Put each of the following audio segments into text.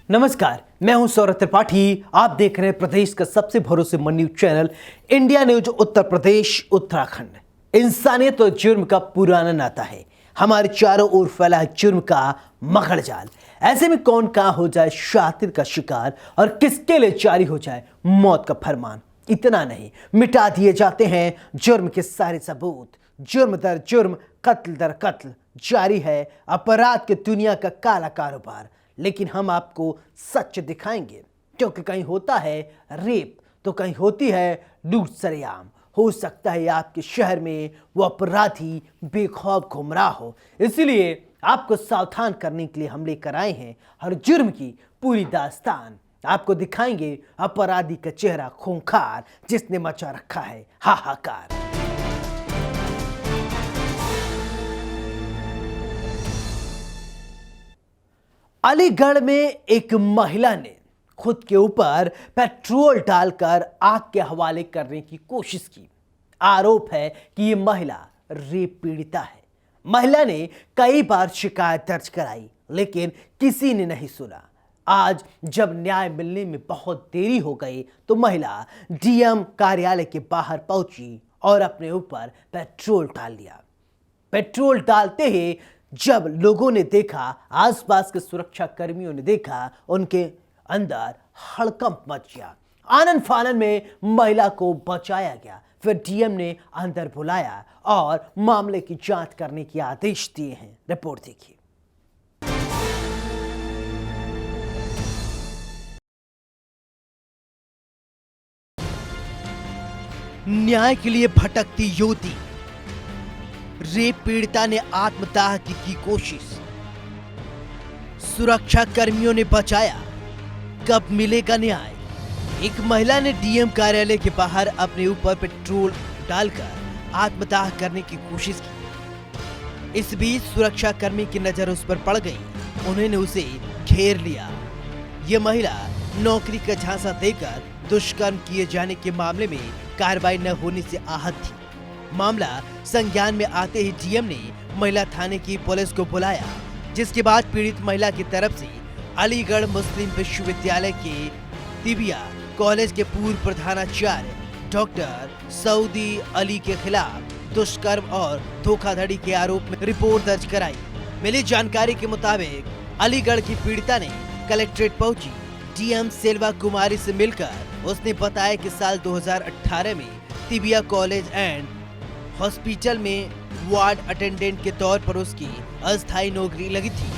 नमस्कार, मैं हूं सौरभ त्रिपाठी। आप देख रहे हैं प्रदेश का सबसे भरोसेमंद news channel India news Uttar Pradesh Uttarakhand. इंसानियत और जुर्म का पुराना नाता है। हमारे चारों ओर फैला है जुर्म का मकड़ जाल। ऐसे में कौन कहां हो जाए शातिर का शिकार और किसके लिए जारी हो जाए मौत का फरमान। इतना नहीं, मिटा दिए जाते हैं जुर्म के सारे सबूत। जुर्म दर जुर्म, कत्ल दर कत्ल जारी है अपराध की दुनिया का काला कारोबार। लेकिन हम आपको सच दिखाएंगे, क्योंकि कहीं होता है रेप तो कहीं होती है लूट सरेआम। हो सकता है आपके शहर में वो अपराधी बेखौफ घूम रहा हो। इसलिए आपको सावधान करने के लिए हम लेकर आए हैं हर जुर्म की पूरी दास्तान। आपको दिखाएंगे अपराधी का चेहरा खूंखार, जिसने मचा रखा है हाहाकार। अलीगढ़ में एक महिला ने खुद के ऊपर पेट्रोल डालकर आग के हवाले करने की कोशिश की। आरोप है कि ये महिला रेप पीड़िता है। महिला ने कई बार शिकायत दर्ज कराई, लेकिन किसी ने नहीं सुना। आज जब न्याय मिलने में बहुत देरी हो गई तो महिला डीएम कार्यालय के बाहर पहुंची और अपने ऊपर पेट्रोल डाल लिया। पेट्रोल डालते ही जब लोगों ने देखा, आसपास के सुरक्षा कर्मियों ने देखा, उनके अंदर हड़कंप मच गया। आनन फानन में महिला को बचाया गया। फिर डीएम ने अंदर बुलाया और मामले की जांच करने के आदेश दिए हैं। रिपोर्ट देखिए। न्याय के लिए भटकती युवती, रेप पीड़िता ने आत्मदाह की कोशिश, सुरक्षा कर्मियों ने बचाया, कब मिलेगा न्याय। एक महिला ने डीएम कार्यालय के बाहर अपने ऊपर पेट्रोल डालकर आत्मदाह करने की कोशिश की। इस बीच सुरक्षा कर्मी की नजर उस पर पड़ गई। उन्होंने उसे घेर लिया। यह महिला नौकरी का झांसा देकर दुष्कर्म किए जाने के मामले में कार्रवाई न होने से आहत थी। मामला संज्ञान में आते ही डीएम ने महिला थाने की पुलिस को बुलाया, जिसके बाद पीड़ित महिला की तरफ से अलीगढ़ मुस्लिम विश्वविद्यालय के तिबिया कॉलेज के पूर्व प्रधानाचार्य डॉक्टर सऊदी अली के खिलाफ दुष्कर्म और धोखाधड़ी के आरोप में रिपोर्ट दर्ज कराई। मिली जानकारी के मुताबिक अलीगढ़ की पीड़िता ने कलेक्ट्रेट पहुंची। डीएम सेल्वा कुमारी से मिलकर उसने बताया कि साल 2018 में तिबिया कॉलेज एंड हॉस्पिटल में वार्ड अटेंडेंट के तौर पर उसकी अस्थायी नौकरी लगी थी।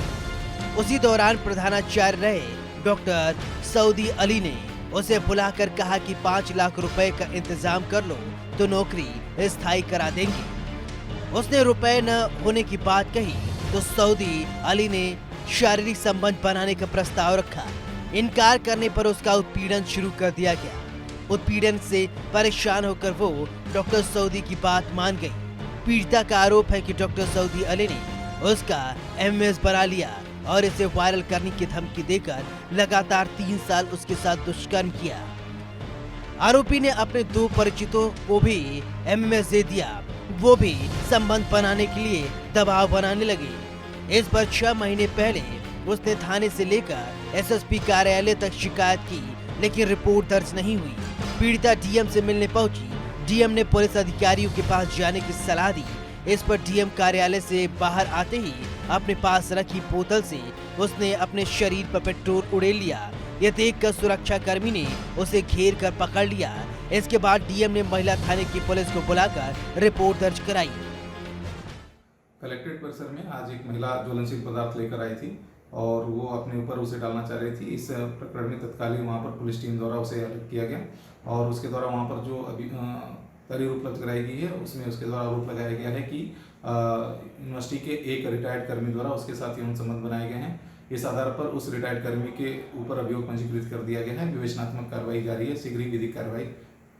उसी दौरान प्रधानाचार्य रहे डॉक्टर सऊदी अली ने उसे बुलाकर कहा कि 5 लाख रुपए का इंतजाम कर लो तो नौकरी स्थायी करा देंगे। उसने रुपए न होने की बात कही तो सऊदी अली ने शारीरिक संबंध बनाने का प्रस्ताव रखा। इनकार करने पर उसका उत्पीड़न शुरू कर दिया गया। उत्पीड़न से परेशान होकर वो डॉक्टर सऊदी की बात मान गई। पीड़िता का आरोप है कि डॉक्टर सऊदी अली ने उसका एमएस बना लिया और इसे वायरल करने की धमकी देकर लगातार 3 साल उसके साथ दुष्कर्म किया। आरोपी ने अपने 2 परिचितों को भी एमएस दे दिया। वो भी संबंध बनाने के लिए दबाव बनाने लगे। इस पर 6 महीने पहले उसने थाने से लेकर एसएसपी कार्यालय तक शिकायत की, लेकिन रिपोर्ट दर्ज नहीं हुई। पीड़िता डीएम से मिलने पहुंची। डीएम ने पुलिस अधिकारियों के पास जाने की सलाह दी। इस पर डीएम कार्यालय से बाहर आते ही अपने पास रखी बोतल से उसने अपने शरीर पर पेट्रोल उड़ेल लिया। यह देखकर सुरक्षा कर्मी ने उसे घेर कर पकड़ लिया। इसके बाद डीएम ने महिला थाने की पुलिस को बुलाकर रिपोर्ट दर्ज कराई। कलेक्ट्रेट परिसर में आज एक महिला ज्वलनशील पदार्थ लेकर आई थी और वो अपने ऊपर उसे डालना चाह रही थी। इस प्रकरण में तत्कालीन वहाँ पर पुलिस टीम द्वारा उसे अलर्ट किया गया और उसके द्वारा वहाँ पर जो अभी तहरीर उपलब्ध कराई गई है उसमें उसके द्वारा आरोप लगाया गया है कि यूनिवर्सिटी के एक रिटायर्ड कर्मी द्वारा उसके साथ यौन संबंध बनाए गए हैं। इस आधार पर उस रिटायर्ड कर्मी के ऊपर अभियोग पंजीकृत कर दिया गया है। विवेचनात्मक कार्रवाई जारी है। शीघ्र ही विधिक कार्रवाई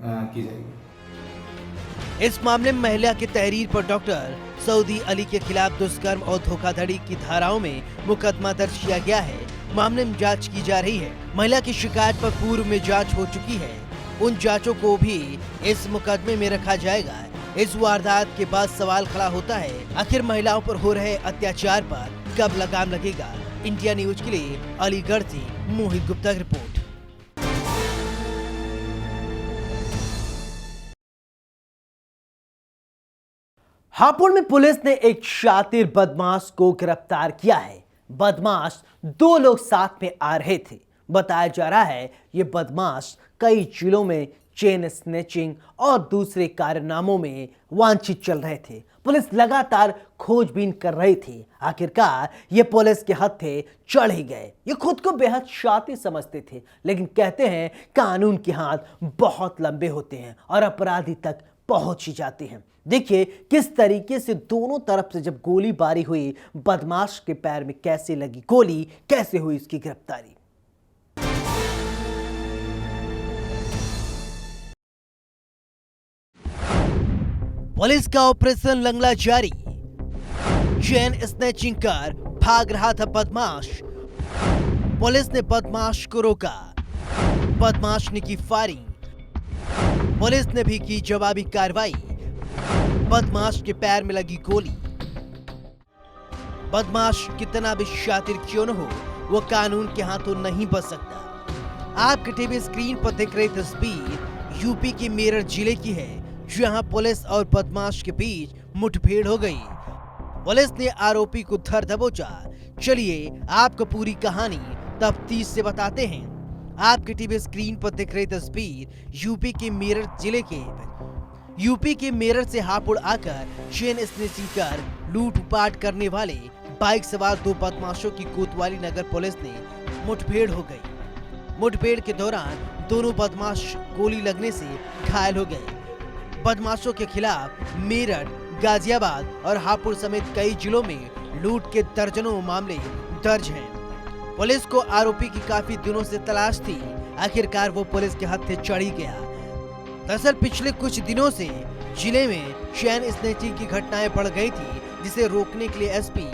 की जाएगी। इस मामले में महिला की तहरीर पर डॉक्टर सऊदी अली के खिलाफ दुष्कर्म और धोखाधड़ी की धाराओं में मुकदमा दर्ज किया गया है। मामले में जांच की जा रही है। महिला की शिकायत पर पूर्व में जांच हो चुकी है। उन जांचों को भी इस मुकदमे में रखा जाएगा। इस वारदात के बाद सवाल खड़ा होता है, आखिर महिलाओं पर हो रहे अत्याचार पर कब लगाम लगेगा। इंडिया न्यूज के लिए अलीगढ़ से मोहित गुप्ता की रिपोर्ट। हापुड़ में पुलिस ने एक शातिर बदमाश को गिरफ्तार किया है। बदमाश 2 लोग साथ में आ रहे थे। बताया जा रहा है ये बदमाश कई जिलों में चेन स्नैचिंग और दूसरे कारनामों में वांछित चल रहे थे। पुलिस लगातार खोजबीन कर रही थी। आखिरकार ये पुलिस के हत्थे चढ़ ही गए। ये खुद को बेहद शातिर समझते थे, लेकिन कहते हैं कानून के हाथ बहुत लंबे होते हैं और अपराधी तक पहुंच ही जाते हैं। देखिए किस तरीके से दोनों तरफ से जब गोलीबारी हुई, बदमाश के पैर में कैसे लगी गोली, कैसे हुई इसकी गिरफ्तारी। पुलिस का ऑपरेशन लंगड़ा जारी। चेन स्नैचिंग कर भाग रहा था बदमाश। पुलिस ने बदमाश को रोका। बदमाश ने की फायरिंग। पुलिस ने भी की जवाबी कार्रवाई। बदमाश के पैर में लगी गोली। बदमाश कितना भी शातिर क्यों न हो, वो कानून के हाथों नहीं बच सकता। आपके टीवी स्क्रीन पर दिख रही तस्वीर यूपी के मेरठ जिले की है, जहां पुलिस और बदमाश के बीच मुठभेड़ हो गई। पुलिस ने आरोपी को धर दबोचा। चलिए आपको पूरी कहानी तफ्तीश से बताते हैं। आपके टीवी स्क्रीन पर दिख रही तस्वीर यूपी के मेरठ जिले के यूपी के मेरठ से हापुड़ आकर चेन स्नैचिंग कर लूटपाट करने वाले बाइक सवार 2 बदमाशों की कोतवाली नगर पुलिस ने मुठभेड़ हो गई। मुठभेड़ के दौरान दोनों बदमाश गोली लगने से घायल हो गए। बदमाशों के खिलाफ मेरठ, गाजियाबाद और हापुड़ समेत कई जिलों में लूट के दर्जनों मामले दर्ज हैं। पुलिस को आरोपी की काफी दिनों से तलाश थी। आखिरकार वो पुलिस के हत्थे चढ़ ही गया। दरअसल पिछले कुछ दिनों से जिले में चेन स्नैचिंग की घटनाएं बढ़ गई थी, जिसे रोकने के लिए एसपी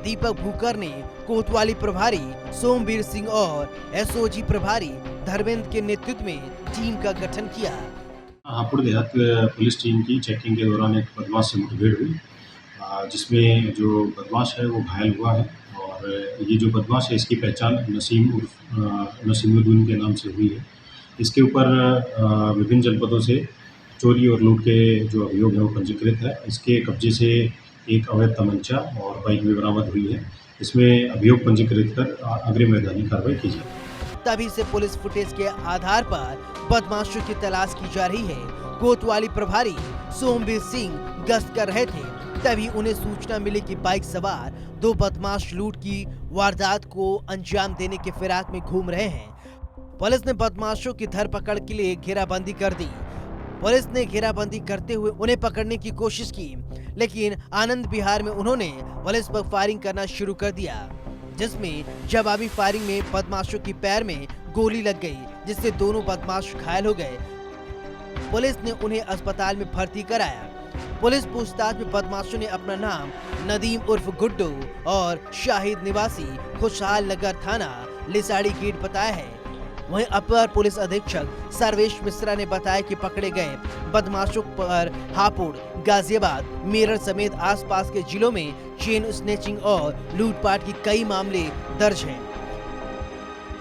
दीपक भूकर ने कोतवाली प्रभारी सोमवीर सिंह और एसओजी प्रभारी धर्मेंद्र के नेतृत्व में टीम का गठन किया। हापुड़ देहात पुलिस टीम की चेकिंग के दौरान एक बदमाश से मुठभेड़ हुई, जिसमें जो बदमाश है वो घायल हुआ है। और ये जो बदमाश है इसकी पहचान नसीमुद्दीन के नाम से हुई है। इसके ऊपर विभिन्न जनपदों से चोरी और लूट के जो अभियोग है वो पंजीकृत है। इसके कब्जे से एक अवैध तमंचा और बाइक भी बरामद हुई है। इसमें अभियोग पंजीकृत कर अग्रिम वैधानिक कार्रवाई की जाए। तभी से पुलिस फुटेज के आधार पर बदमाशों की तलाश की जा रही है। कोतवाली प्रभारी सोमवीर सिंह गश्त कर रहे थे, तभी उन्हें सूचना मिली कि बाइक सवार 2 बदमाश लूट की वारदात को अंजाम देने के फिराक में घूम रहे हैं। पुलिस ने बदमाशों की धरपकड़ के लिए घेराबंदी कर दी। पुलिस ने घेराबंदी करते हुए उन्हें पकड़ने की कोशिश की, लेकिन आनंद विहार में उन्होंने पुलिस पर फायरिंग करना शुरू कर दिया, जिसमें जवाबी फायरिंग में बदमाशों की पैर में गोली लग गई, जिससे दोनों बदमाश घायल हो गए। पुलिस ने उन्हें अस्पताल में भर्ती कराया। पुलिस पूछताछ में बदमाशों ने अपना नाम नदीम उर्फ गुड्डू और शाहिद निवासी खुशहाल नगर थाना लिसाड़ी गेट बताया है। वहीं अपर पुलिस अधीक्षक सर्वेश मिश्रा ने बताया कि पकड़े गए बदमाशों पर हापुड़, गाजियाबाद, मेरठ समेत आसपास के जिलों में चेन स्नैचिंग और लूटपाट की कई मामले दर्ज हैं।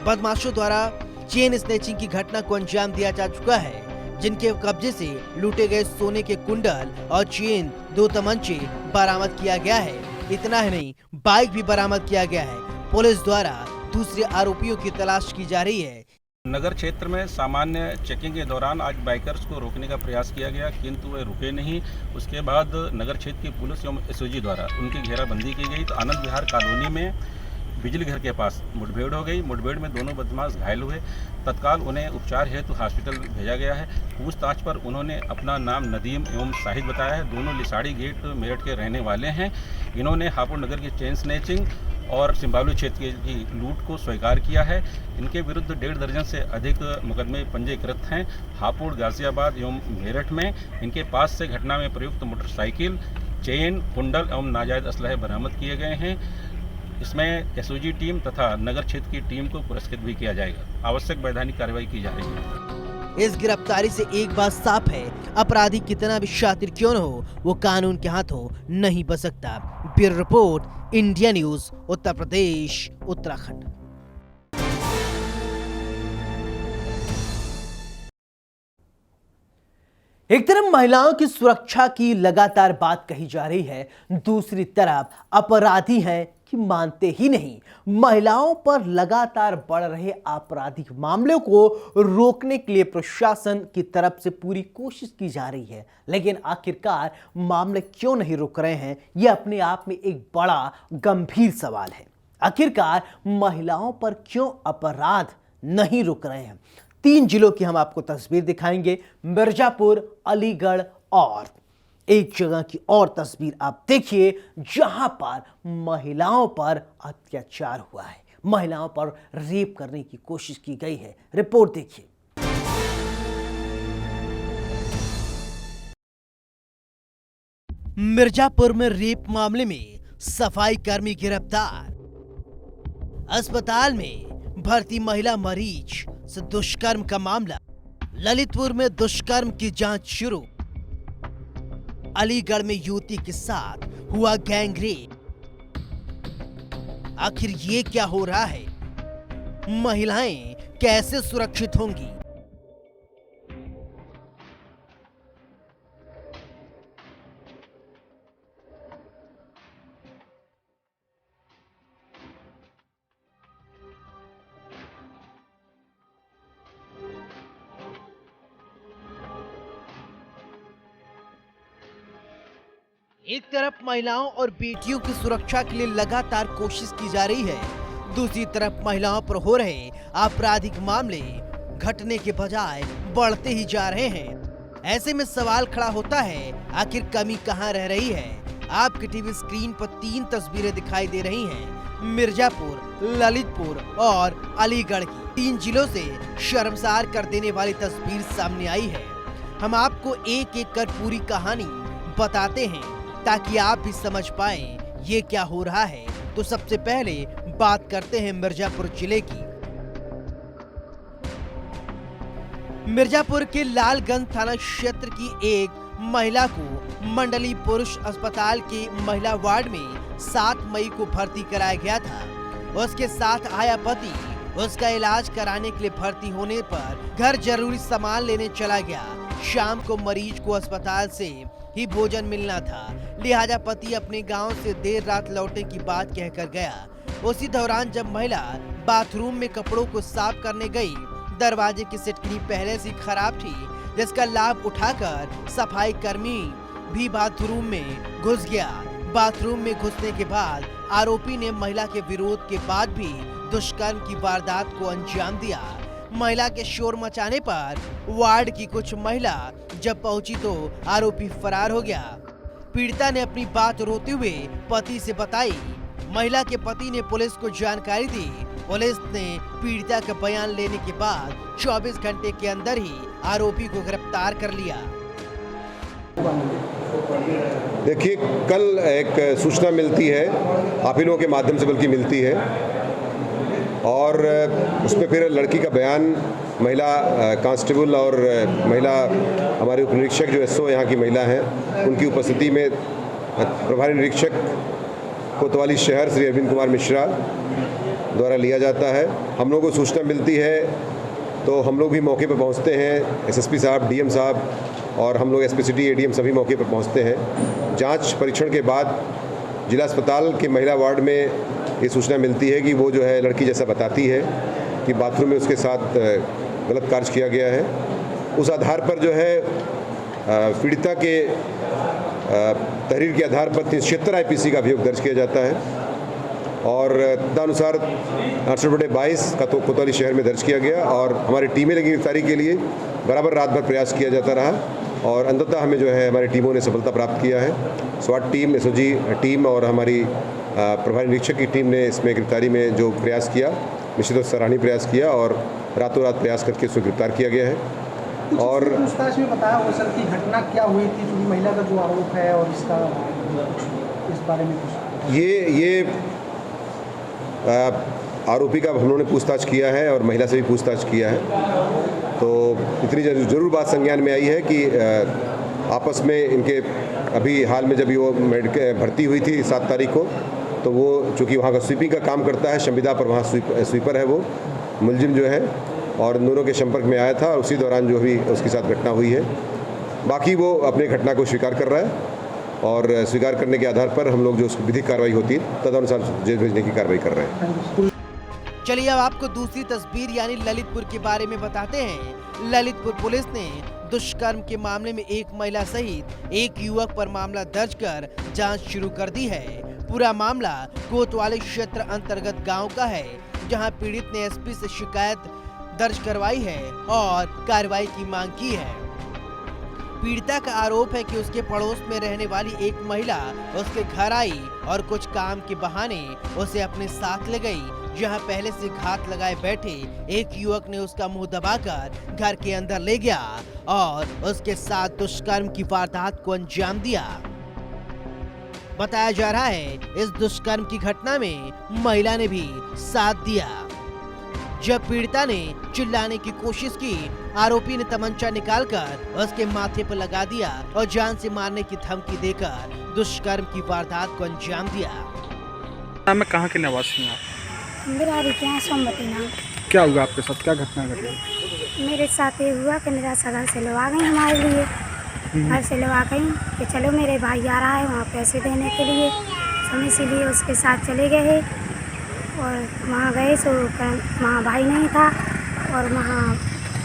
बदमाशों द्वारा चेन स्नैचिंग की घटना को अंजाम दिया जा चुका है, जिनके कब्जे से लूटे गए सोने के कुंडल और चेन, 2 तमंचे बरामद किया गया है। इतना ही नहीं, बाइक भी बरामद किया गया है। पुलिस द्वारा दूसरे आरोपियों की तलाश की जा रही है। नगर क्षेत्र में सामान्य चेकिंग के दौरान आज बाइकर्स को रोकने का प्रयास किया गया, किंतु वे रुके नहीं। उसके बाद नगर क्षेत्र की पुलिस एवं एसओजी द्वारा उनकी घेराबंदी की गई। तो आनंद विहार कॉलोनी में बिजली घर के पास मुठभेड़ हो गई। मुठभेड़ में दोनों बदमाश घायल हुए। तत्काल उन्हें उपचार हेतु हॉस्पिटल भेजा गया है। पूछताछ पर उन्होंने अपना नाम नदीम एवं शाहिद बताया है। दोनों लिसाड़ी गेट मेरठ के रहने वाले हैं। इन्होंने हापुड़ नगर की चेन स्नैचिंग और सिंबावली क्षेत्र की लूट को स्वीकार किया है। इनके विरुद्ध 1.5 दर्जन से अधिक मुकदमे पंजीकृत हैं। हापुड़, गाजियाबाद एवं मेरठ में इनके पास से घटना में प्रयुक्त मोटरसाइकिल, चेन, कुंडल एवं नाजायज असलहे बरामद किए गए हैं। इसमें एसओजी टीम तथा नगर क्षेत्र की टीम को पुरस्कृत भी किया जाएगा। आवश्यक वैधानिक कार्रवाई की जा रही है। इस गिरफ्तारी से एक बात साफ है, अपराधी कितना भी शातिर क्यों न हो, वो कानून के हाथों नहीं बच सकता। Bureau report, India news, Uttar Pradesh, Uttarakhand. एक तरफ महिलाओं की सुरक्षा की लगातार बात कही जा रही है, दूसरी तरफ अपराधी हैं कि मानते ही नहीं। महिलाओं पर लगातार बढ़ रहे आपराधिक मामलों को रोकने के लिए प्रशासन की तरफ से पूरी कोशिश की जा रही है, लेकिन आखिरकार मामले क्यों नहीं रुक रहे हैं, यह अपने आप में एक बड़ा गंभीर सवाल है। आखिरकार महिलाओं पर क्यों अपराध नहीं रुक रहे हैं? 3 जिलों की हम आपको तस्वीर दिखाएंगे, मिर्जापुर, अलीगढ़ और एक जगह की और तस्वीर आप देखिए जहां पर महिलाओं पर अत्याचार हुआ है, महिलाओं पर रेप करने की कोशिश की गई है। रिपोर्ट देखिए। मिर्जापुर में रेप मामले में सफाई कर्मी गिरफ्तार। अस्पताल में भर्ती महिला मरीज से दुष्कर्म का मामला। ललितपुर में दुष्कर्म की जांच शुरू। अलीगढ़ में युवती के साथ हुआ गैंगरेप। आखिर ये क्या हो रहा है? महिलाएं कैसे सुरक्षित होंगी? एक तरफ महिलाओं और बेटियों की सुरक्षा के लिए लगातार कोशिश की जा रही है, दूसरी तरफ महिलाओं पर हो रहे आपराधिक मामले घटने के बजाय बढ़ते ही जा रहे हैं। ऐसे में सवाल खड़ा होता है, आखिर कमी कहां रह रही है? आपकी टीवी स्क्रीन पर 3 तस्वीरें दिखाई दे रही हैं, मिर्जापुर, ललितपुर और अलीगढ़ की। 3 जिलों से शर्मसार कर देने वाली तस्वीर सामने आई है। हम आपको एक एक कर पूरी कहानी बताते हैं ताकि आप भी समझ पाएं ये क्या हो रहा है। तो सबसे पहले बात करते हैं मिर्जापुर जिले की। मिर्जापुर के लालगंज थाना क्षेत्र की एक महिला को मंडली पुरुष अस्पताल के महिला वार्ड में 7 मई को भर्ती कराया गया था। उसके साथ आया पति उसका इलाज कराने के लिए भर्ती होने पर घर जरूरी सामान लेने चला गया। शाम को मरीज को अस्पताल से ही भोजन मिलना था, लिहाजा पति अपने गांव से देर रात लौटने की बात कहकर गया। उसी दौरान जब महिला बाथरूम में कपड़ों को साफ करने गई, दरवाजे की सिटकनी पहले से खराब थी, जिसका लाभ उठाकर सफाई कर्मी भी बाथरूम में घुस गया। बाथरूम में घुसने के बाद आरोपी ने महिला के विरोध के बाद भी दुष्कर्म की वारदात को अंजाम दिया। महिला के शोर मचाने पर वार्ड की कुछ महिला जब पहुंची तो आरोपी फरार हो गया। पीड़िता ने अपनी बात रोते हुए पति से बताई। महिला के पति ने पुलिस को जानकारी दी। पुलिस ने पीड़िता का बयान लेने के बाद 24 घंटे के अंदर ही आरोपी को गिरफ्तार कर लिया। देखिए, कल एक सूचना मिलती है, आप ही लोगों के माध्यम से बल्कि मिलती है, और उसमें फिर लड़की का बयान महिला कांस्टेबल और महिला हमारे उप निरीक्षक जो एसओ यहाँ की महिला हैं, उनकी उपस्थिति में प्रभारी निरीक्षक कोतवाली शहर श्री अरविंद कुमार मिश्रा द्वारा लिया जाता है। हम लोगों को सूचना मिलती है तो हम लोग भी मौके पर पहुँचते हैं। एसएसपी साहब, डीएम साहब और हम लोग एसपी सिटी एडीएम सभी मौके पर पहुँचते हैं। जांच परीक्षण के बाद जिला अस्पताल के महिला वार्ड में ये सूचना मिलती है कि वो जो है लड़की जैसा बताती है कि बाथरूम में उसके साथ गलत कार्य किया गया है। उस आधार पर जो है पीड़िता के तहरीर के आधार पर 376 आईपीसी का अभियोग दर्ज किया जाता है और तदनुसार 68/22 का तो कोतवाली शहर में दर्ज किया गया और हमारी टीमें लगी गिरफ्तारी के लिए बराबर रात भर प्रयास किया जाता रहा और अंततः हमें जो है हमारी टीमों ने सफलता प्राप्त किया है। स्वाट टीम, एसओजी टीम और हमारी प्रभारी निरीक्षक की टीम ने इसमें गिरफ्तारी में जो प्रयास किया, निश्चित रूप से सराहनीय प्रयास किया और रातों रात प्रयास करके उसको गिरफ्तार किया गया है। और पूछताछ में बताया हो सर की घटना क्या हुई थी, जो महिला का जो आरोप है और इसका इस बारे में कुछ ये आरोपी का हम लोगों ने पूछताछ किया है और महिला से भी पूछताछ किया है। तो इतनी जरूर बात संज्ञान में आई है कि आपस में इनके अभी हाल में जब वो मेडिकल भर्ती हुई थी 7 तारीख को, तो वो चूँकि वहाँ का स्वीपिंग का काम करता है, संविदा पर वहाँ स्वीपर है वो मुलजिम जो है, और दोनों के संपर्क में आया था और उसी दौरान जो भी उसके साथ घटना हुई है। बाकी वो अपने घटना को स्वीकार कर रहा है और स्वीकार करने के आधार पर हम लोग जो उसकी विधिक कार्रवाई होती है तदनुसार जेल भेजने की कार्रवाई कर रहे हैं। चलिए अब आपको दूसरी तस्वीर यानी ललितपुर के बारे में बताते हैं। ललितपुर पुलिस ने दुष्कर्म के मामले में एक महिला सहित एक युवक पर मामला दर्ज कर जांच शुरू कर दी है। पूरा मामला कोतवाली क्षेत्र अंतर्गत गांव का है, जहां पीड़ित ने एसपी से शिकायत दर्ज करवाई है और कार्रवाई की मांग की है। पीड़िता का आरोप है कि उसके पड़ोस में रहने वाली एक महिला उसके घर आई और कुछ काम के बहाने उसे अपने साथ ले गई, जहां पहले से घात लगाए बैठे एक युवक ने उसका मुंह दबाकर घर के अंदर ले गया और उसके साथ दुष्कर्म की वारदात को अंजाम दिया। बताया जा रहा है इस दुष्कर्म की घटना में महिला ने भी साथ दिया। जब पीड़िता ने चिल्लाने की कोशिश की, आरोपी ने तमंचा निकालकर उसके माथे पर लगा दिया और जान से मारने की धमकी देकर दुष्कर्म की वारदात को अंजाम दिया। मैं कहाँ के निवासी हैं? मेरा रिक्या सोमवती नाम। क्या हुआ आपके साथ, क्या घटना घटी? मेरे साथ ये हुआ कि निराशा घर से लोग आ गई हमारे लिए, घर से लोग आ गई कि चलो मेरे भाई आ रहा है वहाँ पैसे देने के लिए, हम इसीलिए उसके साथ चले गए और वहाँ गए तो वहाँ भाई नहीं था और वहाँ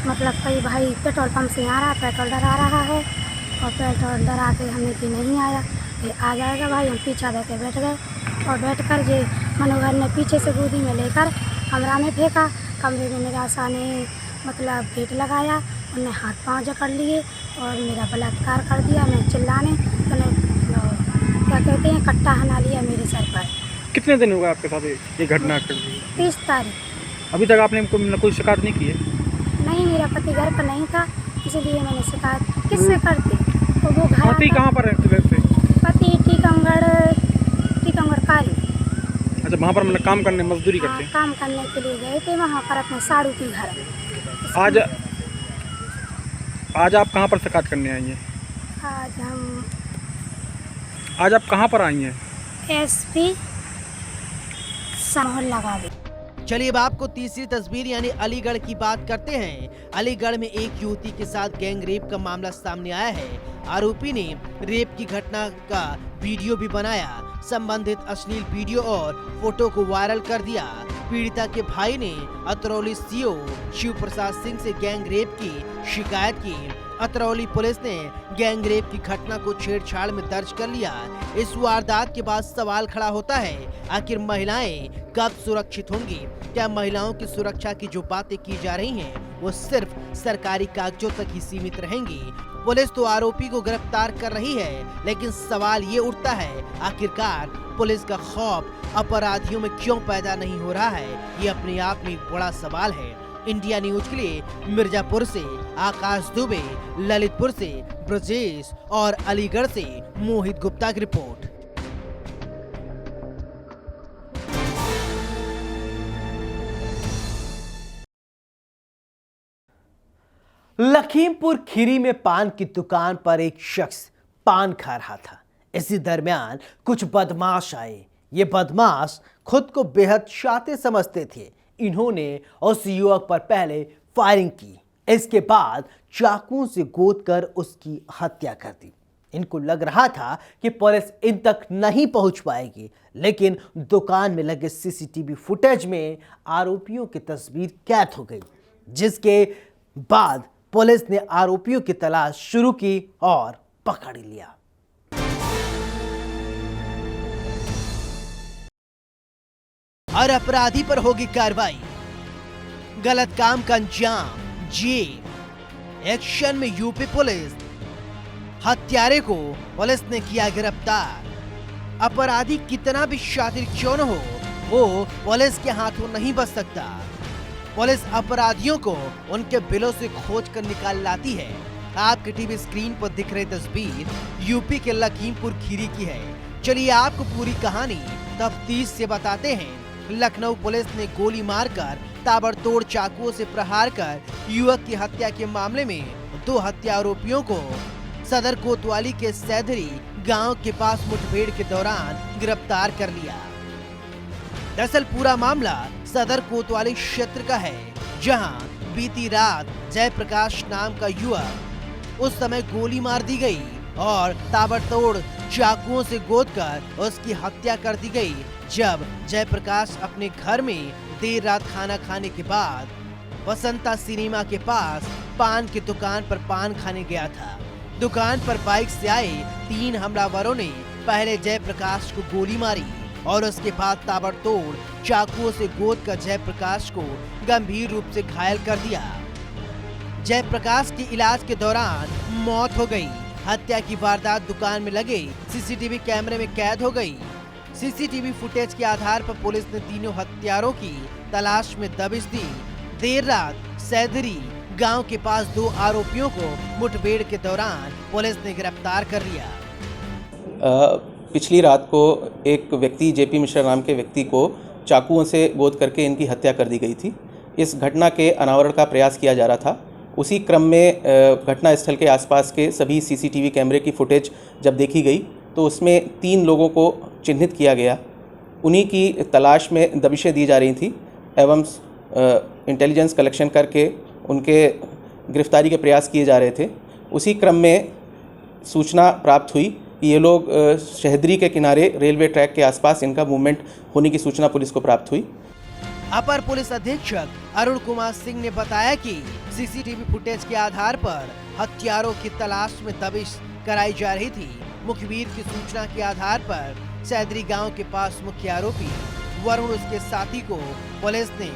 मतलब कई भाई पेट्रोल पंप से आ रहा, पेट्रोल डरा रहा है और पेट्रोल डरा के हमें कि नहीं आया, फिर आ जाएगा भाई। हम पीछा दे के बैठ गए और बैठ कर जे मनोहर ने पीछे से गोदी में लेकर कमरा में फेंका। कमरे में निराशा ने मतलब गेट लगाया, उन्हें हाथ पांव जकड़ लिए और मेरा बलात्कार कर दिया। मैं चिल्लाने तो क्या कहते हैं कट्टा हना लिया मेरे सर पर। कितने दिन हुआ आपके साथ ये घटना कर दी? 30 तारीख। अभी तक आपने कोई शिकायत नहीं की है? नहीं, मेरा पति घर पर नहीं था, इसलिए मैंने शिकायत किससे करती। तो वो घर पति कहाँ पर रहते थे? पति टीकमगढ़ कारी। अच्छा, वहाँ पर मतलब काम करने मजदूरी करते हैं? काम करने के लिए गए थे वहाँ पर अपने साड़ू की घर। आज आप कहाँ पर शिकायत करने आई हैं? आज आप कहाँ पर आई हैं? एसपी समोहर लगा दी। चलिए अब आपको तीसरी तस्वीर यानी अलीगढ़ की बात करते हैं। अलीगढ़ में एक युवती के साथ गैंग रेप का मामला सामने आया है। आरोपी ने रेप की घटना का वीडियो भी बनाया। संबंधित अश्लील वीडियो और फोटो को वायरल कर दिया। पीड़िता के भाई ने अतरौली सीओ शिव प्रसाद सिंह से गैंग रेप की शिकायत की। अतरौली पुलिस ने गैंग रेप की घटना को छेड़छाड़ में दर्ज कर लिया। इस वारदात के बाद सवाल खड़ा होता है, आखिर महिलाएं कब सुरक्षित होंगी? क्या महिलाओं की सुरक्षा की जो बातें की जा रही हैं, वो सिर्फ सरकारी कागजों तक ही सीमित रहेंगी? पुलिस तो आरोपी को गिरफ्तार कर रही है, लेकिन सवाल ये उठता है, आखिरकार पुलिस का खौफ अपराधियों में क्यों पैदा नहीं हो रहा है? ये अपने आप में एक बड़ा सवाल है। इंडिया न्यूज के लिए मिर्जापुर से आकाश दुबे, ललितपुर से ब्रजेश और अलीगढ़ से मोहित गुप्ता की रिपोर्ट। लखीमपुर खीरी में पान की दुकान पर एक शख्स पान खा रहा था। इसी दरमियान कुछ बदमाश आए। ये बदमाश खुद को बेहद शातिर समझते थे। इन्होंने उस युवक पर पहले फायरिंग की, इसके बाद चाकू से गोदकर उसकी हत्या कर दी। इनको लग रहा था कि पुलिस इन तक नहीं पहुंच पाएगी, लेकिन दुकान में लगे सीसीटीवी फुटेज में आरोपियों की तस्वीर कैद हो गई, जिसके बाद पुलिस ने आरोपियों की तलाश शुरू की और पकड़ लिया। और अपराधी पर होगी कार्रवाई। गलत काम का अंजाम जेल। एक्शन में यूपी पुलिस। हत्यारे को पुलिस ने किया गिरफ्तार। अपराधी कितना भी शातिर क्यों न हो, वो पुलिस के हाथों नहीं बच सकता। पुलिस अपराधियों को उनके बिलों से खोज कर निकाल लाती है। आपके टीवी स्क्रीन पर दिख रही तस्वीर यूपी के लखीमपुर खीरी की है। चलिए आपको पूरी कहानी तफ्तीश से बताते हैं। लखनऊ पुलिस ने गोली मारकर ताबड़तोड़ चाकुओं से प्रहार कर युवक की हत्या के मामले में 2 हत्या आरोपियों को सदर कोतवाली के सैदरी गांव के पास मुठभेड़ के दौरान गिरफ्तार कर लिया। दरअसल पूरा मामला सदर कोतवाली क्षेत्र का है, जहां बीती रात जयप्रकाश नाम का युवक उस समय गोली मार दी गई और ताबड़तोड़ चाकुओं से गोदकर उसकी हत्या कर दी गई, जब जयप्रकाश अपने घर में देर रात खाना खाने के बाद वसंता सिनेमा के पास पान की दुकान पर पान खाने गया था। दुकान पर बाइक से आए 3 हमलावरों ने पहले जयप्रकाश को गोली मारी और उसके बाद ताबड़तोड़ चाकुओं से गोदकर जयप्रकाश को गंभीर रूप से घायल कर दिया। जयप्रकाश की इलाज के दौरान मौत हो गई। हत्या की वारदात दुकान में लगे सीसीटीवी कैमरे में कैद हो गई। सीसीटीवी फुटेज के आधार पर पुलिस ने तीनों हत्यारों की तलाश में दबिश दी। देर रात सैदरी गांव के पास 2 आरोपियों को मुठभेड़ के दौरान पुलिस ने गिरफ्तार कर लिया। पिछली रात को एक व्यक्ति जेपी मिश्रा नाम के व्यक्ति को चाकुओं से गोद करके इनकी हत्या कर दी गई थी। इस घटना के अनावरण का प्रयास किया जा रहा था। उसी क्रम में घटना स्थल के आसपास के सभी सीसीटीवी कैमरे की फुटेज जब देखी गई तो उसमें 3 लोगों को चिन्हित किया गया। उन्हीं की तलाश में दबिशें दी जा रही थी एवं इंटेलिजेंस कलेक्शन करके उनके गिरफ्तारी के प्रयास किए जा रहे थे। उसी क्रम में सूचना प्राप्त हुई कि ये लोग शहदरी के किनारे रेलवे ट्रैक के आसपास इनका मूवमेंट होने की सूचना पुलिस को प्राप्त हुई। अपर पुलिस अधीक्षक अरुण कुमार सिंह ने बताया कि सीसीटीवी फुटेज के आधार पर हत्यारों की तलाश में दबिश कराई जा रही थी। मुखबिर की सूचना के आधार पर सैदरी गांव के पास मुख्य आरोपी वरुण उसके साथी को पुलिस ने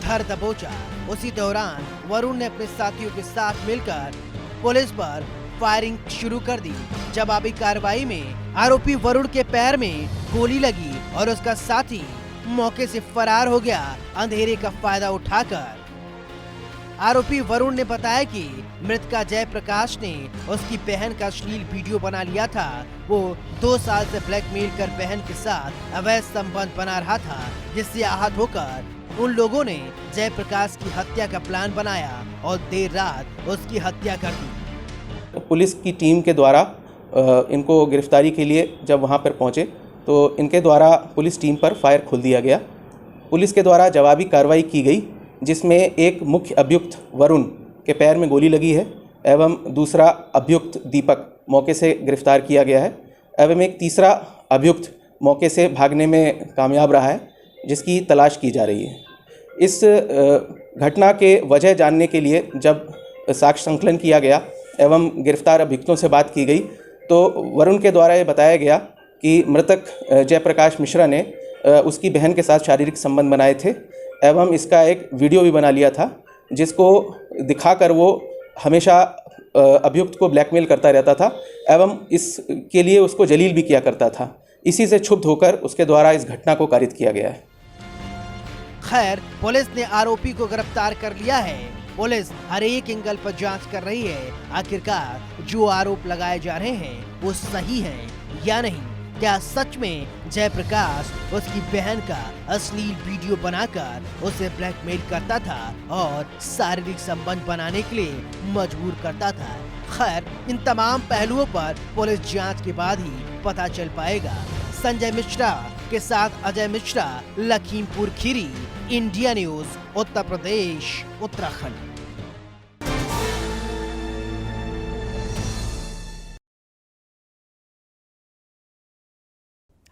धर दबोचा। उसी दौरान वरुण ने अपने साथियों के साथ मिलकर पुलिस पर फायरिंग शुरू कर दी। जवाबी कार्रवाई में आरोपी वरुण के पैर में गोली लगी और उसका साथी मौके से फरार हो गया। अंधेरे का फायदा उठाकर आरोपी वरुण ने बताया कि मृतका जयप्रकाश ने उसकी बहन का अश्लील वीडियो बना लिया था। वो 2 साल से ब्लैकमेल कर बहन के साथ अवैध संबंध बना रहा था, जिससे आहत होकर उन लोगों ने जयप्रकाश की हत्या का प्लान बनाया और देर रात उसकी हत्या कर दी। पुलिस की टीम के द्वारा इनको गिरफ्तारी के लिए जब वहां पर पहुंचे तो इनके द्वारा पुलिस टीम पर फायर खोल दिया गया। पुलिस के द्वारा जवाबी कार्रवाई की गई, जिसमें एक मुख्य अभियुक्त वरुण के पैर में गोली लगी है एवं दूसरा अभियुक्त दीपक मौके से गिरफ्तार किया गया है एवं एक तीसरा अभियुक्त मौके से भागने में कामयाब रहा है, जिसकी तलाश की जा रही है। इस घटना के वजह जानने के लिए जब साक्ष्य संकलन किया गया एवं गिरफ्तार अभियुक्तों से बात की गई तो वरुण के द्वारा ये बताया गया कि मृतक जयप्रकाश मिश्रा ने उसकी बहन के साथ शारीरिक संबंध बनाए थे एवं इसका एक वीडियो भी बना लिया था, जिसको दिखाकर वो हमेशा अभियुक्त को ब्लैकमेल करता रहता था एवं इसके लिए उसको जलील भी किया करता था। इसी से क्षुब्ध होकर उसके द्वारा इस घटना को कारित किया गया है। खैर, पुलिस ने आरोपी को गिरफ्तार कर लिया है। पुलिस हर एक एंगल पर जांच कर रही है, आखिरकार जो आरोप लगाए जा रहे हैं वो सही हैं या नहीं। क्या सच में जयप्रकाश उसकी बहन का अश्लील वीडियो बनाकर उसे ब्लैकमेल करता था और शारीरिक संबंध बनाने के लिए मजबूर करता था? खैर, इन तमाम पहलुओं पर पुलिस जांच के बाद ही पता चल पाएगा। संजय मिश्रा के साथ अजय मिश्रा, लखीमपुर खीरी, इंडिया न्यूज, उत्तर प्रदेश, उत्तराखंड।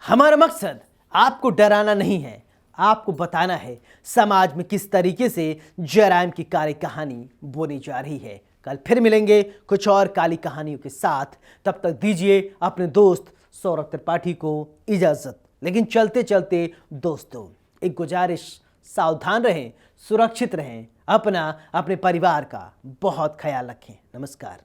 हमारा मकसद आपको डराना नहीं है, आपको बताना है समाज में किस तरीके से जराइम की काली कहानी बोली जा रही है। कल फिर मिलेंगे कुछ और काली कहानियों के साथ। तब तक दीजिए अपने दोस्त सौरभ त्रिपाठी को इजाजत। लेकिन चलते चलते दोस्तों, एक गुजारिश, सावधान रहें, सुरक्षित रहें, अपना अपने परिवार का बहुत ख्याल रखें। नमस्कार।